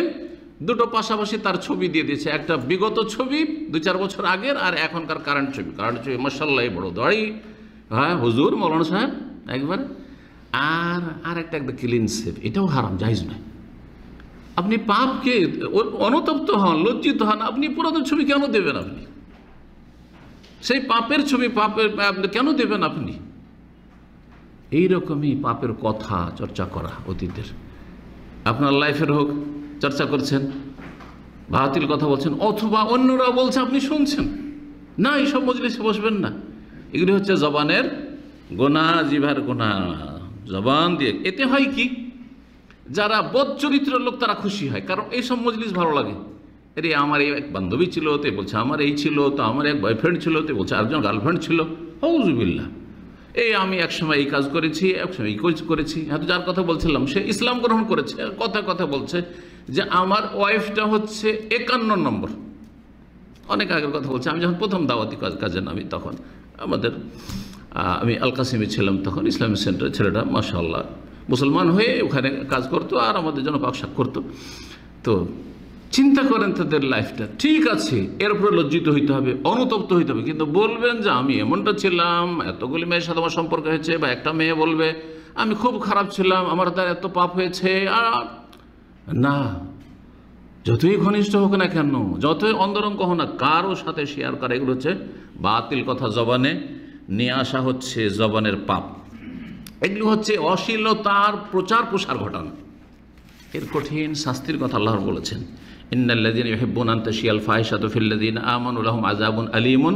দুটো পাশাপাশি তার ছবি দিয়ে দিয়েছে, একটা বিগত ছবি 2-4 বছর আগের, আর এখনকার কারেন্ট ছবি মাশাআল্লাহ, বড় দাড়ি, হুজুর মৌলানা সাহেব একবার, আর একটা ক্লিন সেভ। এটাও হারাম, জায়েজ নয়। আপনি পাপকে অনুতপ্ত হন, লজ্জিত হন, আপনি পুরাতন ছবি কেন দেবেন? আপনি সেই পাপের ছবি কেন দেবেন? আপনি এইরকমই পাপের কথা চর্চা করা, অতীতের আপনার লাইফের হোক চর্চা করছেন, বাতিল কথা বলছেন, অথবা অন্যরা বলছে আপনি শুনছেন না, এইসব মজলিসে বসবেন না। এগুলি হচ্ছে জবানের গুনাহ, জিহ্বার গুনাহ, জবান দিয়ে। এতে হয় কি, যারা বদ চরিত্রের লোক তারা খুশি হয়, কারণ এইসব মজলিস ভালো লাগে। আরে আমার এই এক বান্ধবী ছিল, তে বলছে আমার এই ছিল, তো আমার এক বয়ফ্রেন্ড ছিল, তে বলছে আরেকজন গার্লফ্রেন্ড ছিল, আউযুবিল্লাহ। এই আমি একসময় এই কাজ করেছি, একসময় এই কাজ করেছি। হয়তো যার কথা বলছিলাম সে ইসলাম গ্রহণ করেছে, কথা বলছে যে আমার ওয়াইফটা হচ্ছে 51 নম্বর। অনেক আগের কথা বলছি, আমি যখন প্রথম দাওয়াতি কাজে নামি তখন আমি আল কাসিমে ছিলাম, তখন ইসলামী সেন্টারের ছেলেটা মাশাআল্লাহ মুসলমান হয়ে ওখানে কাজ করতো আর আমাদের জন্য পাকশাক করতো। তো চিন্তা করেন তাদের লাইফটা ঠিক আছে, এর উপরে লজ্জিত হইতে হবে, অনুতপ্ত হইতে হবে, কিন্তু বলবেন যে আমি এমনটা ছিলাম, এতগুলি মেয়ের সাথে আমার সম্পর্ক হয়েছে, বা একটা মেয়ে বলবে আমি খুব খারাপ ছিলাম, আমার দ্বারা এত পাপ হয়েছে। আর না, যতই ঘনিষ্ঠ হোক না কেন, যতই অন্তরঙ্গ হোক না, কারো সাথে শেয়ার করা, এগুলো হচ্ছে বাতিল কথা জবানে নিয়ে আসা, হচ্ছে জবানের পাপ। এগুলো হচ্ছে অশ্লীলতার প্রচার প্রসার ঘটানো। এর কঠিন শাস্তির কথা আল্লাহ বলেছেন, ইন্নাল্লাযীনা ইউহিব্বুনা আন তাশিয়াল ফাহিশাতু ফিল্লাযীনা আমানু লাহুম আযাবুন আলীমুন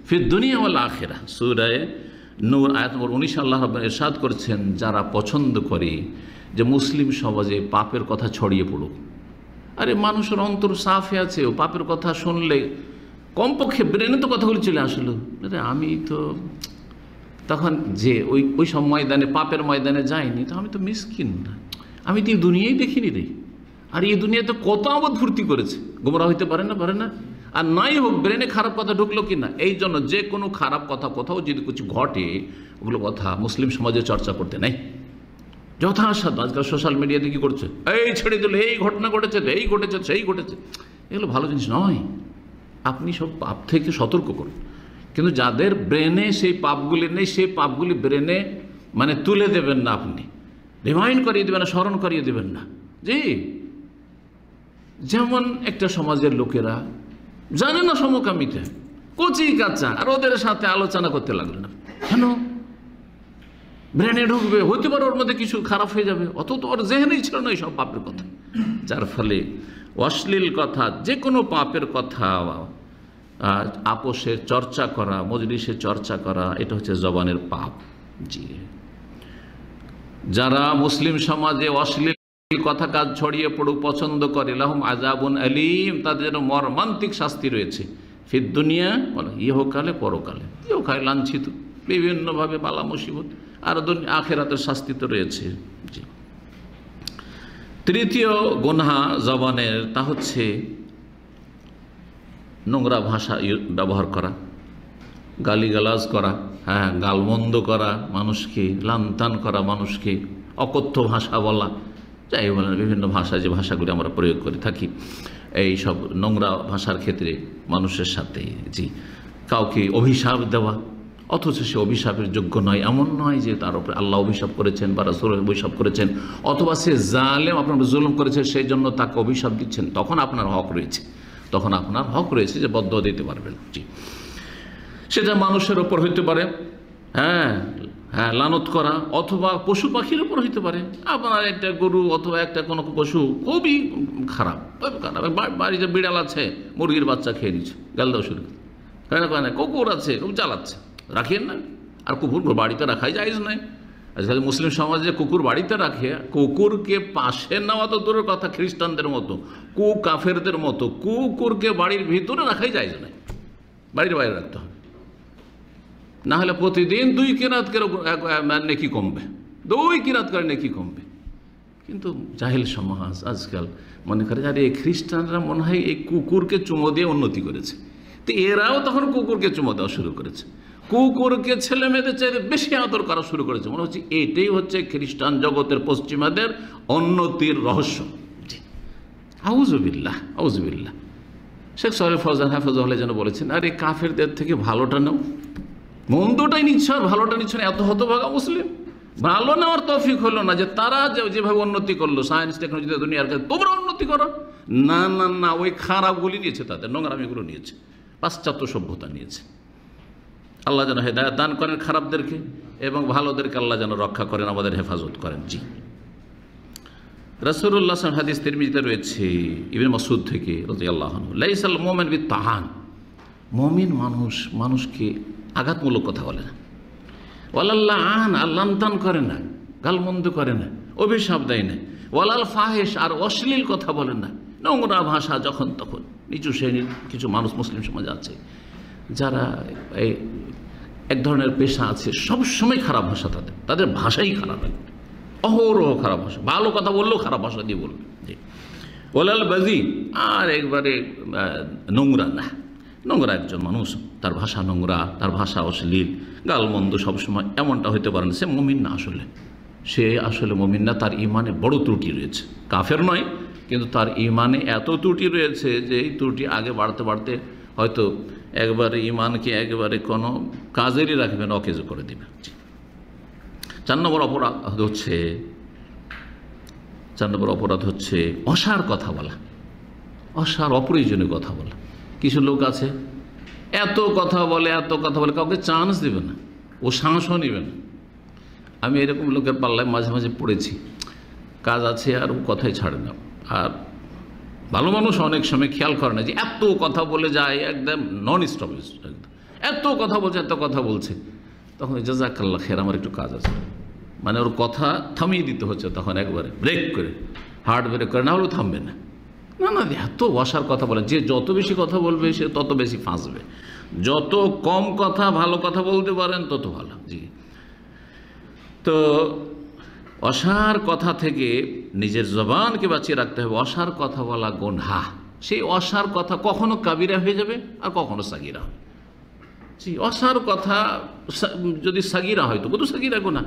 ফিদ দুনিয়া ওয়াল আখিরাহ। সূরা নূর আয়াত নম্বর 19 আল্লাহ রাব্বুল ইরশাদ করেছেন, যারা পছন্দ করে যে মুসলিম সমাজে পাপের কথা ছড়িয়ে পড়ুক। আরে মানুষের অন্তর সাফে আছে, ও পাপের কথা শুনলে কমপক্ষে ব্রেনে তো কথাগুলো চলে আসলো, আরে আমি তো তখন যে ওই সব ময়দানে, পাপের ময়দানে যাইনি, তো আমি তো মিসকিন না, আমি তো এই দুনিয়াই দেখিনি রে। আর এই দুনিয়াতে কত আমোদ ফুর্তি করেছে, গোমরা হইতে পারে না, পারে না। আর নাই হোক ব্রেনে খারাপ কথা ঢুকলো কি না, এই জন্য যে কোনো খারাপ কথা কোথাও যদি কিছু ঘটে, ওগুলো কথা মুসলিম সমাজে চর্চা করতে নাই। যথাসাধ্য আজকাল সোশ্যাল মিডিয়াতে কী করছে, এই ছেড়ে দিল, এই ঘটনা ঘটেছে, এই ঘটেছে, সেই ঘটেছে, এগুলো ভালো জিনিস নয়। আপনি সব পাপ থেকে সতর্ক করুন, কিন্তু যাদের ব্রেনে সেই পাপগুলি নেই, সেই পাপগুলি ব্রেনে মানে তুলে দেবেন না, আপনি রিমাইন্ড করিয়ে দেবেন না, স্মরণ করিয়ে দেবেন না। জি, যেমন একটা সমাজের লোকেরা জানে না সমকামিতা, কচি কাঁচা, আর ওদের সাথে আলোচনা করতে লাগলেন, কেন ব্রেনে ঢুকবে, হইতে পারে ওর মধ্যে কিছু খারাপ হয়ে যাবে, অত তো ওর জেহেনেই ছিল না এই সব পাপের কথা। যার ফলে অশ্লীল কথা, যে কোনো পাপের কথা আপোষের চর্চা করা, মজলিসের চর্চা করা, এটা হচ্ছে জবানের পাপ। জি, যারা মুসলিম সমাজে অশ্লীল কথা কাজ ছড়িয়ে পড়ুক পছন্দ করে, লাহুম আযাবুন আলীম, তাদের মর্মান্তিক শাস্তি রয়েছে, ফিদ দুনিয়া বলে ইহকালে পরকালে, ইহকালে লাঞ্ছিত বিভিন্নভাবে বালা মুসিবত, আর আখিরাতের শাস্তি তো রয়েছে। জি, তৃতীয় গুনাহ জবানের, তা হচ্ছে নোংরা ভাষা ব্যবহার করা, গালিগালাজ করা, হ্যাঁ, গালমন্দ করা, মানুষকে লানতান করা, মানুষকে অকথ্য ভাষা বলা, যাই বলেন বিভিন্ন ভাষা, যে ভাষাগুলি আমরা প্রয়োগ করে থাকি, এই সব নোংরা ভাষার ক্ষেত্রে মানুষের সাথে। জি, কাউকে অভিশাপ দেওয়া, অথচ সে অভিশাপের যোগ্য নয়, এমন নয় যে তার উপরে আল্লাহ অভিশাপ করেছেন বা রাসূল অভিশাপ করেছেন, অথবা সে জালেম, আপনার জুলুম করেছে, সেই জন্য তাকে অভিশাপ দিচ্ছেন, তখন আপনার হক রয়েছে, তখন আপনার হক রয়েছে যে বদদোয়া দিতে পারবেন। জি, সেটা মানুষের ওপর হইতে পারে, হ্যাঁ হ্যাঁ, লানত করা, অথবা পশু পাখির উপর হইতে পারে। আপনার একটা গরু অথবা একটা কোনো পশু খুবই খারাপ, বাড়িতে বিড়াল আছে, মুরগির বাচ্চা খেয়ে নিচ্ছে, গাল দেওয়া শুরু করে, কেন কুকুর আছে, খুব চালাচ্ছে, রাখেন না। আর কুকুর বাড়িতে রাখাই জায়েজ নয়। আজকাল মুসলিম সমাজে কুকুর বাড়িতে রাখে, কুকুরকে পাশে নেওয়া তো দূরের কথা, খ্রিস্টানদের মতো, কাফেরদের মতো কুকুরকে বাড়ির ভিতরে রাখাই জায়েজ নয়, বাড়ির বাইরে রাখতে হবে। না হলে প্রতিদিন 2 কিরাত করে নেকি কমবে, 2 কিরাত করে নেকি কমবে। কিন্তু জাহিল সমাজ আজকাল মনে করে, আরে এই খ্রিস্টানরা মনে হয় এই কুকুরকে চুমো দিয়ে উন্নতি করেছে, তো এরাও তখন কুকুরকে চুমো দেওয়া শুরু করেছে, কুকুরকে ছেলে মেয়েদের চাইতে বেশি আদর করা শুরু করেছে। মনে হচ্ছে এটাই হচ্ছে খ্রিস্টান জগতের, পশ্চিমাদের উন্নতির রহস্য। আউযুবিল্লাহ, আউযুবিল্লাহ। শেখ সালেহ ফৌজান হাফিজাহুল্লাহ যেন বলেছেন, আরে কাফেরদের থেকে ভালোটা নাও, মন্দটাই নিচ্ছ আর ভালোটা নিচ্ছ না, এত হতভাগা মুসলিম। ভালো নেওয়ার তৌফিক হলো না যে তারা যেভাবে উন্নতি করলো সায়েন্স টেকনোলজিতে দুনিয়ার কাছে, তোমরা উন্নতি করো না, না না, ওই খারাপগুলি নিয়েছে, তাদের নোংরামিগুলো নিয়েছে, পাশ্চাত্য সভ্যতা নিয়েছে। আল্লাহ যেন হেদায়েত দান করেন খারাপদেরকে, এবং ভালোদেরকে আল্লাহ যেন রক্ষা করেন, আমাদের হেফাজত করেন। জি, রাসূলুল্লাহ সাল্লাল্লাহু আলাইহি ওয়াসাল্লাম, হাদিস তিরমিজিতে রয়েছে ইবনে মাসউদ থেকে রাদিয়াল্লাহু আনহু, লাইসাল মুমিন বিত্তাহান, মুমিন মানুষকে আঘাতমূলক কথা বলে না, ওয়ালাল্লাহ আন, আল্লাহতান করে না, গালমন্দ করে না, অভিশাপ দেয় না, ওয়ালাল ফাহিশ, আর অশ্লীল কথা বলে না, নোংরা ভাষা যখন তখন। নিচু শ্রেণীর কিছু মানুষ মুসলিম সমাজে আছে যারা এক ধরনের পেশা আছে, সবসময় খারাপ ভাষা, তাদের ভাষাই খারাপ, অহরহ খারাপ ভাষা, ভালো কথা বললেও খারাপ ভাষা দিয়ে বলবে। ওলাল বাজি, আর একবারে নোংরা না, নোংরা একজন মানুষ, তার ভাষা নোংরা, তার ভাষা অশ্লীল, গালমন্দ সবসময়, এমনটা হইতে পারে না। সে মুমিন না, সে আসলে মুমিন না, তার ইমানে বড় ত্রুটি রয়েছে। কাফের নয়, কিন্তু তার ইমানে এত ত্রুটি রয়েছে যে এই ত্রুটি আগে বাড়তে বাড়তে হয়তো একবারে ইমানকে একেবারে কোনো কাজেরই রাখবে না, অকেজো করে দেবে। 4 নম্বর অপরাধ হচ্ছে অসার কথা বলা, অসার অপ্রয়োজনীয় কথা বলা। কিছু লোক আছে এত কথা বলে, কাউকে চান্স দেবে না, ও সাহসও নেবে না। আমি এরকম লোকের পাল্লায় মাঝে মাঝে পড়েছি, কাজ আছে আর ও কথাই ছাড়ে না। আর ভালো মানুষ অনেক সময় খেয়াল করে না যে এত কথা বলে যায়, একদম নন স্টপ, এত কথা বলছে, তখন জাযাকাল্লাহ খের, আমার একটু কাজ আছে, মানে ওর কথা থামিয়ে দিতে হচ্ছে, তখন একবারে ব্রেক করে, হার্ড ব্রেক করে, না হলেও থামবে না। এত অসার কথা বলে, যে যত বেশি কথা বলবে সে তত বেশি ফাঁসবে। যত কম কথা, ভালো কথা বলতে পারেন তত ভালো। জি, তো অসার কথা থেকে নিজের জবানকে বাঁচিয়ে রাখতে হবে। অসার কথা বলা গুনাহ। সেই অসার কথা কখনো কাবিরা হয়ে যাবে আর কখনো সাগিরা হবে। জি, অসার কথা যদি সাগিরা হয় তবু তো সাগিরা গুনাহ,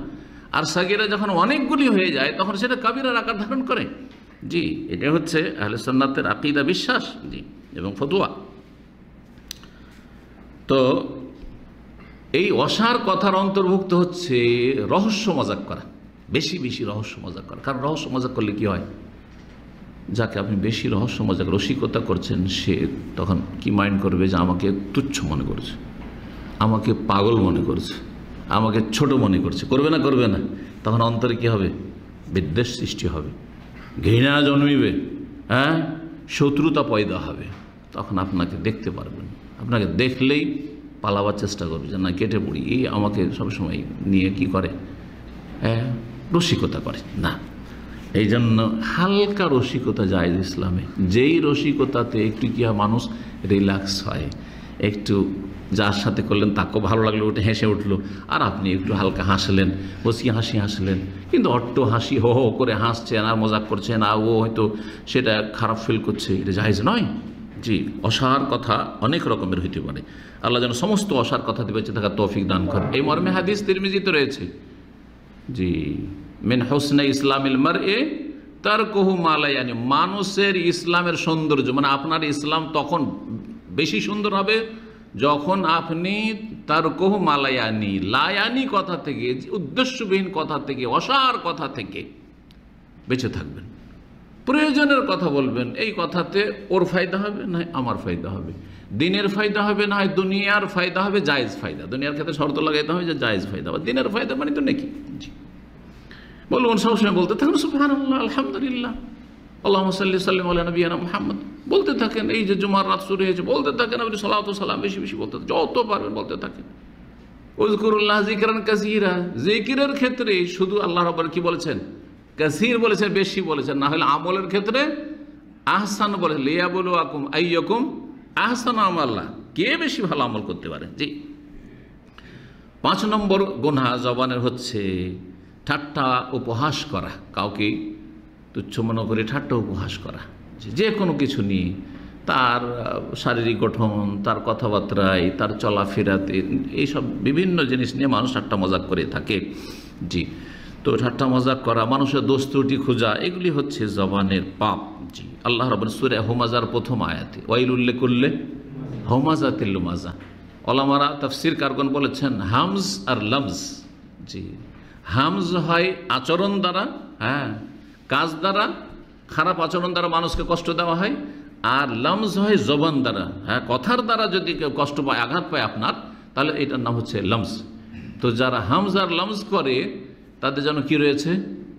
আর সাগিরা যখন অনেকগুলি হয়ে যায় তখন সেটা কাবিরার আকার ধারণ করে। জি, এটা হচ্ছে আহলে সুন্নাতের আকীদা, বিশ্বাস, জি, এবং ফতোয়া। তো এই অসার কথার অন্তর্ভুক্ত হচ্ছে রহস্য মজাক করা, বেশি বেশি রহস্য মজাক করা। কারণ রহস্য মজাক করলে কি হয়, যাকে আপনি বেশি রহস্য মজাক রসিকতা করছেন, সে তখন কি মাইন্ড করবে যে আমাকে তুচ্ছ মনে করছে, আমাকে পাগল মনে করছে, আমাকে ছোট মনে করছে। করবে না? তখন অন্তরে কি হবে? বিদ্বেষ সৃষ্টি হবে, ঘৃণা জন্মিবে, হ্যাঁ, শত্রুতা পয়দা হবে। তখন আপনাকে দেখতে পারবেন, আপনাকে দেখলেই পালাবার চেষ্টা করবে যে না, কেটে পড়ি, এই আমাকে সবসময় নিয়ে কি করে, হ্যাঁ, রসিকতা করে। না, এই জন্য হালকা রসিকতা জায়েজ ইসলামে। যেই রসিকতাতে একটু কি মানুষ রিল্যাক্স হয়, একটু যার সাথে করলেন তাকেও ভালো লাগলো, ওটা হেসে উঠলো, আর আপনি একটু হালকা হাসলেন, বসিয়ে হাসলেন, কিন্তু অট্ট হাসি হো হো করে হাসছেন আর মজাক করছেন, আর ও হয়তো সেটা খারাপ ফিল করছে, এটা জায়েজ নয়। জি, অসার কথা অনেক রকমের হইতে পারে। আল্লাহ যেন সমস্ত অসার কথা দিয়ে বেঁচে থাকার তৌফিক দান করেন। এই মর্মে হাদিস তিরমিজিতে রয়েছে, জি, মিন হুসনে ইসলামিল মারই তারকুহু মা লা ইয়ানি। মানুষের ইসলামের সৌন্দর্য, মানে আপনার ইসলাম তখন বেশি সুন্দর হবে যখন আপনি তারকুহু মা লা ইয়ানি, লা ইয়ানি কথা থেকে, উদ্দেশ্যবিহীন কথা থেকে, অসার কথা থেকে বেঁচে থাকবেন। প্রয়োজনের কথা বলবেন, এই কথাতে ওর ফায়দা হবে না আমার ফায়দা হবে, দিনের ফায়দা হবে না হয় দুনিয়ার ফায়দা হবে, জায়েজ ফায়দা। দুনিয়ার ক্ষেত্রে শর্ত লাগাইতে হবে যে জায়েজ ফায়দা, দিনের ফায়দা মানে তো নাকি। জি, বলবেন, সবসময় বলতে থাকেন সুবহানাল্লাহ, আলহামদুলিল্লাহ, আল্লাহুম্মা সাল্লি সাল্লিম আলা নবিয়িনা মুহাম্মদ, বলতে থাকেন। এই যে জুমার রাত শুরু হয়েছে, বলতে থাকেন আপনি সালাওয়াত ও সালাম বেশি বেশি বলতে থাকেন, যত পারবেন বলতে থাকেন। উযকুরুল্লাহ যিকরান কাসীরা, জিকিরের ক্ষেত্রে শুধু আল্লাহ রাব্বুল কি বলেছেন? কাসীর বলেছেন, বেশি বলেছেন। না হলে আমলের ক্ষেত্রে আহসান বলে, লিয়াবলুয়াকুম আইয়ুকুম আহসানু আমালা, কে বেশি ভালো আমল করতে পারে। জি, 5 নম্বর গুনাহ জবানের হচ্ছে ঠাট্টা উপহাস করা, কাউকে তুচ্ছ মনে করে ঠাট্টা উপহাস করা, যে কোনো কিছু নিয়ে, তার শারীরিক গঠন, তার কথাবার্তায়, তার চলাফেরাতে, এইসব বিভিন্ন জিনিস নিয়ে মানুষ ঠাট্টা মজাক করে থাকে। জি, তো ঠাট্টা মজাক করা, মানুষের দোষ ত্রুটি খোঁজা, এগুলি হচ্ছে জবানের পাপ। জি, আল্লাহ রাব্বুল সূরা হুমাযার প্রথম আয়াতে ওয়াইলুল লিকুল্লি হুমাযাতিল লুমাযা, ওলামারা তাফসীর কারগণ বলেছেন হামজ আর লামজ। জি, হামজ হয় আচরণ দ্বারা, হ্যাঁ, কাজ দ্বারা, খারাপ আচরণ দ্বারা মানুষকে কষ্ট দেওয়া হয়, আর লামজ হয় জবান দ্বারা, হ্যাঁ, কথার দ্বারা যদি কেউ কষ্ট পায়, আঘাত পায় আপনার, তাহলে এটার নাম হচ্ছে লামজ। তো যারা হামজ আর লামজ করে তাদের জন্য কি রয়েছে?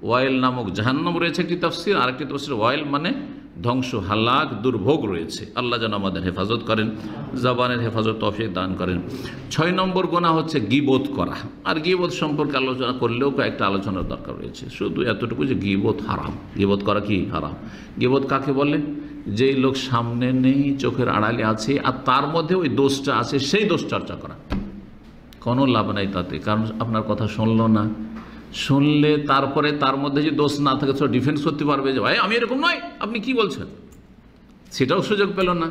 ওয়াইল নামক জাহান্নাম রয়েছে একটি তাফসীর, আরেকটি তাফসীর ওয়াইল মানে ধ্বংস, হালাক, দুর্ভোগ রয়েছে। আল্লাহ যেন আমাদের হেফাজত করেন, জবানের হেফাজত তৌফিক দান করেন। 6 নম্বর গুনাহ হচ্ছে গীবত করা। আর গীবত সম্পর্কে আলোচনা করলেও কয়েকটা আলোচনার দরকার রয়েছে। শুধু এতটুকু যে গীবত হারাম। গীবত করা কি হারাম? গীবত কাকে বলে? যেই লোক সামনে নেই, চোখের আড়ালে আছে, আর তার মধ্যে ওই দোষটা আছে, সেই দোষ চর্চা করা। কোনো লাভ নাই তাতে, কারণ আপনার কথা শুনলো না, শুনলে তারপরে তার মধ্যে যে দোষ না থাকে তো ডিফেন্স করতে পারবে যে ভাই আমি এরকম নয়, আপনি কি বলছেন, সেটাও সুযোগ পেল না।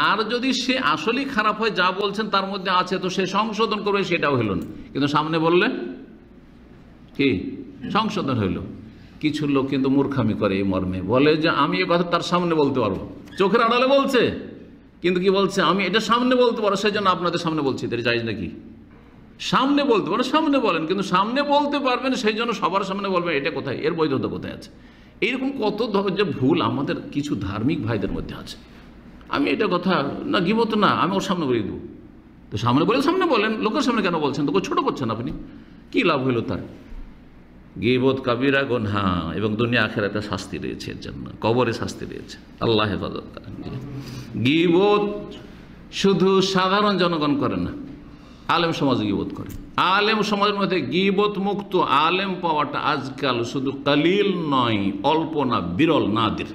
আর যদি সে আসলেই খারাপ হয়, যা বলছেন তার মধ্যে আছে, তো সে সংশোধন করবে, সেটাও হইল না। কিন্তু সামনে বললে কি সংশোধন হইল। কিছু লোক কিন্তু মূর্খামি করে এই মর্মে, বলে যে আমি এ কথা তার সামনে বলতে পারবো, চোখের আড়ালে বলছে কিন্তু কি বলছে, আমি এটা সামনে বলতে পারবো, সেই জন্য আপনাদের সামনে বলছি। এটা জায়েজ নাকি? সামনে বলতে পারেন, সামনে বলেন, কিন্তু সামনে বলতে পারবেন সেই জন্য সবার সামনে বলবেন, এটা কোথায়, এর বৈধতা কোথায় আছে? এইরকম কত যে ভুল আমাদের কিছু ধার্মিক ভাইদের মধ্যে আছে। আমি এটা কথা না, গীবত না, আমি ওর সামনে বলে দেবো। তো সামনে বলে সামনে বলেন, লোকের সামনে কেন বলছেন? তো ছোট করছেন আপনি, কি লাভ হইল তার? গীবত কাবিরা গুনহা, এবং দুনিয়া আখিরাতে শাস্তি রয়েছে এর জন্য, কবরে শাস্তি রয়েছে, আল্লাহ হেফাজত করেন। গীবত শুধু সাধারণ জনগণ করে না, আলেম সমাজ গীবত করে। আলেম সমাজের মধ্যে গীবত মুক্ত আলেম পাওয়াটা আজকাল শুধু কালিল নয়, অল্প না, বিরল, নাদির,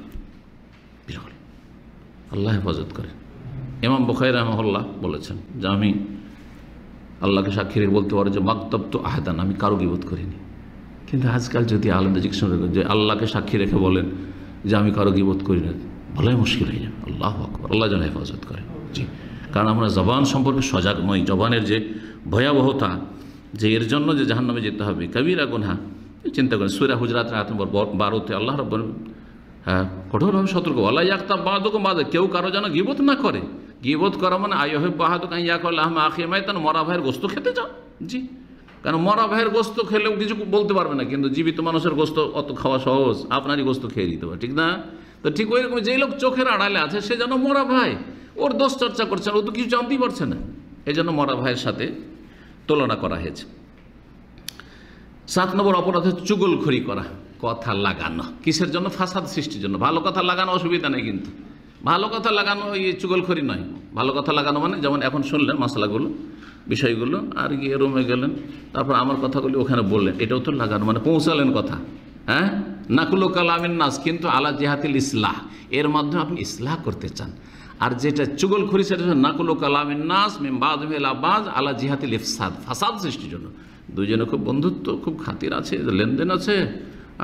বিরল। আল্লাহ হেফাজত করে। ইমাম বুখারী রাহিমাহুল্লাহ বলেছেন যে আমি আল্লাহকে সাক্ষী রেখে বলতে পারি যে মাকতাব তো আহদান, আমি কারো গীবত করিনি। কিন্তু আজকাল যদি আলেমদের জিজ্ঞেস করেন যে আল্লাহকে সাক্ষী রেখে বলেন যে আমি কারো গীবত করি না, বলাই মুশকিল হয়ে যাবে। আল্লাহু আকবার, আল্লাহ যেন হেফাজত করে। জি, কারণ আমরা জবান সম্পর্কে সজাগ নই, জবানের যে ভয়াবহতা, যে এর জন্য যে জাহান্নামে যেতে হবে, কবিরা গুনহা, চিন্তা করেন। সূরা হুজরাত আয়াত নম্বর 12-তে আল্লাহ রাব্বুল কঠোরভাবে সতর্ক, ওয়ালা ইয়াগতাব বাযুকুম বাযা, কেউ কারো যেন গীবত না করে। গীবত করা মানে আইয়ুহিব্বু আহাদুকুম আন ইয়াকুলা লাহমা আখিহি মাইতান, মরা ভাইয়ের গোশত খেতে যাও। জি, কারণ মরা ভাইয়ের গোশত খেলেও কিছু বলতে পারবে না, কিন্তু জীবিত মানুষের গোশত অত খাওয়া সহজ, আপনারই গোশত খেয়ে দিতে পারে, ঠিক না? তো ঠিক ওই রকম যেই লোক চোখের আড়ালে আছে সে যেন মরা ভাই, ওর দোষ চর্চা করছে, ও তো কিছু জানতেই পারছে না, এই জন্য মরা ভাইয়ের সাথে তুলনা করা হয়েছে। 7 নম্বর অপরাধ হচ্ছে চুগলখড়ি করা, কথা লাগানো। কিসের জন্য? ফাসাদ সৃষ্টির জন্য। ভালো কথা লাগানো অসুবিধা নেই, কিন্তু ভালো কথা লাগানো এই চুগলখড়ি নয়। ভালো কথা লাগানো মানে যেমন এখন শুনলেন মশলাগুলো, বিষয়গুলো, আর গিয়ে রুমে গেলেন, তারপর আমার কথাগুলি ওখানে বললেন, এটাও তো লাগানো, মানে পৌঁছালেন কথা। হ্যাঁ, নাকুলু কালামিন নাস, কিন্তু আলা জিহাতিল ইসলাহ, এর মাধ্যমে আপনি ইসলাহ করতে চান। আর যেটা চুগলখড়ি সেটা নাকুলু কালামিন নাস মিন বাযিহি ইলা বায আলা জিহাতিল ইফসাদ, ফাসাদ সৃষ্টির জন্য। দুইজনে খুব বন্ধুত্ব, খুব খাতির আছে, লেনদেন আছে,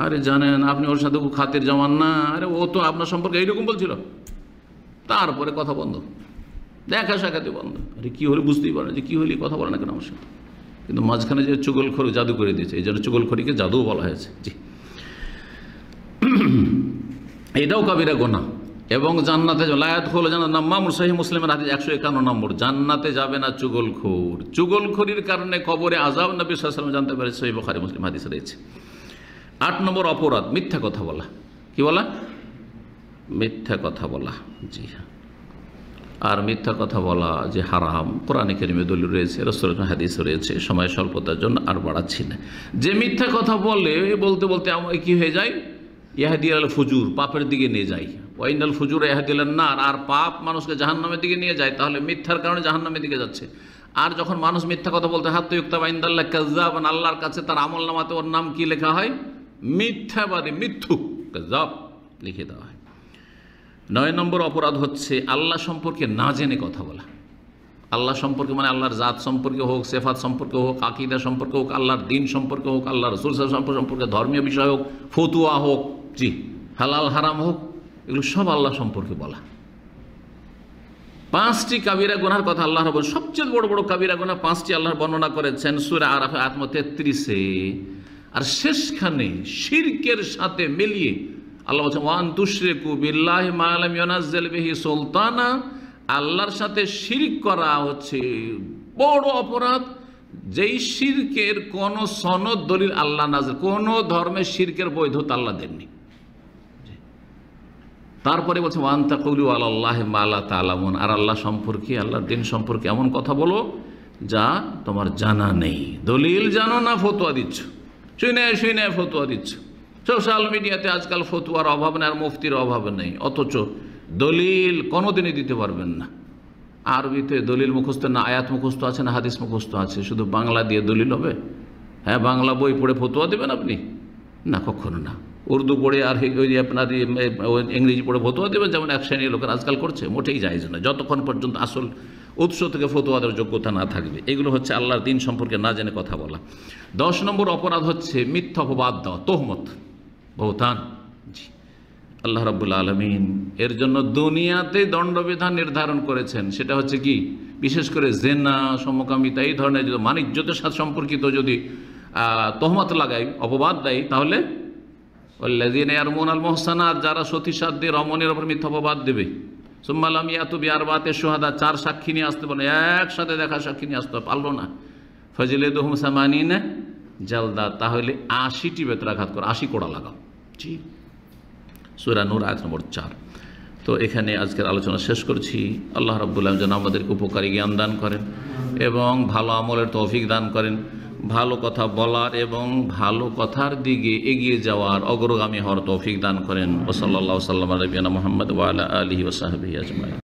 আরে জানেন আপনি ওর সাথে খুব খাতির জমান না, আরে ও তো আপনার সম্পর্কে এইরকম বলছিল, তারপরে কথা বন্ধ, দেখা সাক্ষাৎ বন্ধ। আরে কী হলে বুঝতেই পারে না যে কী হলে কথা বলে না কেন আমার সাথে, কিন্তু মাঝখানে যে চুগলখড়ি জাদু করে দিয়েছে, এই জন্য চুগলখড়িকে জাদুও বলা হয়েছে। জি, এটাও কাবিরা গুনাহ। এবং জান্নাতে লায়াত হলো জান্নাত নাম্মাম, সহিহ মুসলিমের হাদিস 151 নম্বর, জান্নাতে যাবে না চুগলখোর। চুগলখড়ির কারণে কবরে আযাব নবী সাল্লাল্লাহু আলাইহি ওয়াসাল্লাম জানতে পারে, সহিহ বুখারী মুসলিম হাদিস রয়েছে। 8 নম্বর অপরাধ মিথ্যা কথা বলা। কি বলা? মিথ্যা কথা বলা। জি হ্যাঁ, আর মিথ্যা কথা বলা যে হারাম, কোরআনে কারিমে দলিল রয়েছে, রাসূলের হাদিস রয়েছে, সময় স্বল্পতার জন্য আর বাড়াচ্ছি না। যে মিথ্যা কথা বলতে বলতে কি হয়ে যায়, ইয়াহদি আল ফুজুর, পাপের দিকে নিয়ে যায়, ওয়াইনাল ফুজুর ইয়াহদি আলান নার, আর পাপ মানুষকে জাহান্নামের দিকে নিয়ে যায়, তাহলে মিথ্যার কারণে জাহান্নামের দিকে যাচ্ছে। আর যখন মানুষ মিথ্যা কথা বলতে হাত্তা ইউক্তাবা ইনদাল্লাহ কাযযাবান, আল্লাহর কাছে তার আমলনামাতে ওর নাম কি লেখা হয়? মিথ্যাবাদী, মিথ্যুক, কাযযাব লিখে দেওয়া হয়। 9 নম্বর অপরাধ হচ্ছে আল্লাহ সম্পর্কে না জেনে কথা বলা। আল্লাহ সম্পর্কে মানে আল্লাহর জাত সম্পর্কে হোক, সেফাত সম্পর্কে হোক, আকীদা সম্পর্কে হোক, আল্লাহর দিন সম্পর্কে হোক, আল্লাহ রাসূল সম্পর্কে, ধর্মীয় বিষয় হোক, ফতুয়া হোক, জি হালাল হারাম হোক, এগুলো সব আল্লাহ সম্পর্কে বলা। 5টি কাবিরা গুনাহর কথা আল্লাহ রাব্বুল, সবচেয়ে বড় বড় কাবিরা গুনাহ 5টি আল্লাহর বর্ণনা করেছেন সূরা আরাফ আয়াত 33-এ। আর শেষখানে শিরকের সাথে মিলিয়ে আল্লাহ বলছেন ওয়ান তুশরিকু বিল্লাহি মা লাম ইউনাজ্জিল বিহি সুলতানা, আল্লাহর সাথে শিরক করা হচ্ছে বড় অপরাধ, যেই শিরকের কোন সনদ দলিল আল্লাহ নাযিল, কোন ধর্মে শিরকের বৈধতা আল্লাহ দেননি। তারপরে বলছে ওয়ান তাকুলু আলাল্লাহি মা লা তা'লামুন, আর আল্লাহ সম্পর্কে, আল্লাহর দিন সম্পর্কে এমন কথা বলো যা তোমার জানা নেই। দলিল জানো না, ফতোয়া দিচ্ছ, শুনে ফতোয়া দিচ্ছ। সোশ্যাল মিডিয়াতে আজকাল ফতোয়ার অভাব নেই, আর মুফতির অভাব নেই, অথচ দলিল কোনোদিনই দিতে পারবেন না। আরবিতে দলিল মুখস্থ না, আয়াত মুখস্থ আছে না, হাদিস মুখস্থ আছে, শুধু বাংলা দিয়ে দলিল হবে? হ্যাঁ, বাংলা বই পড়ে ফতোয়া দেবেন আপনি? না, কখনো না। উর্দু পড়ে আর ওই যে আপনার ইংরেজি পড়ে ফতোয়া দেবেন, যেমন এক শ্রেণীর লোকের আজকাল করছে, মোটেই জায়েজ না, যতক্ষণ পর্যন্ত আসল উৎস থেকে ফতোয়া দেওয়ার যোগ্যতা না থাকবে। এগুলো হচ্ছে আল্লাহর দিন সম্পর্কে না জেনে কথা বলা। 10 নম্বর অপরাধ হচ্ছে মিথ্যা অপবাদ দেওয়া, তোহমত, বহতান। জি, আল্লাহ রাব্বুল আলামিন এর জন্য দুনিয়াতে দণ্ডবিধান নির্ধারণ করেছেন। সেটা হচ্ছে কি, বিশেষ করে জেনা, সমকামিতা, এই ধরনের যদি মানিজ্যতের সাথে সম্পর্কিত যদি তোহমত লাগাই, অপবাদ দেয়, তাহলে ওয়াল্লাযীনা ইয়ারমুনাল মুহসানাত, যারা সতীসাধ্যী রমণীর ওপর মিথ্যা অপবাদ দেবে, সুম্মা লাম ইয়াতু বিআরবাতি শুহাদা, 4 সাক্ষী নিয়ে আসতে বলে, একসাথে দেখা সাক্ষী নিয়ে আসতে পারলো না, ফাজলিদুহুম সামানিনা জালদা, তাহলে 80টি বেত্রাঘাত করো, 80 কোড়া লাগাও। জি, সূরা নূর আয়াত নম্বর 4। তো এখানে আজকের আলোচনা শেষ করছি। আল্লাহ রাব্বুল আলামিন যেন আমাদেরকে উপকারী জ্ঞান দান করেন এবং ভালো আমলের তৌফিক দান করেন, ভালো কথা বলার এবং ভালো কথার দিকে এগিয়ে যাওয়ার, অগ্রগামী হওয়ার তৌফিক দান করেন। ওয়া সাল্লাল্লাহু সাল্লাম আলা নবিয়িনা মুহাম্মদ ওয়া আলা আলিহি ওয়া সাহবিহি আজমাইন।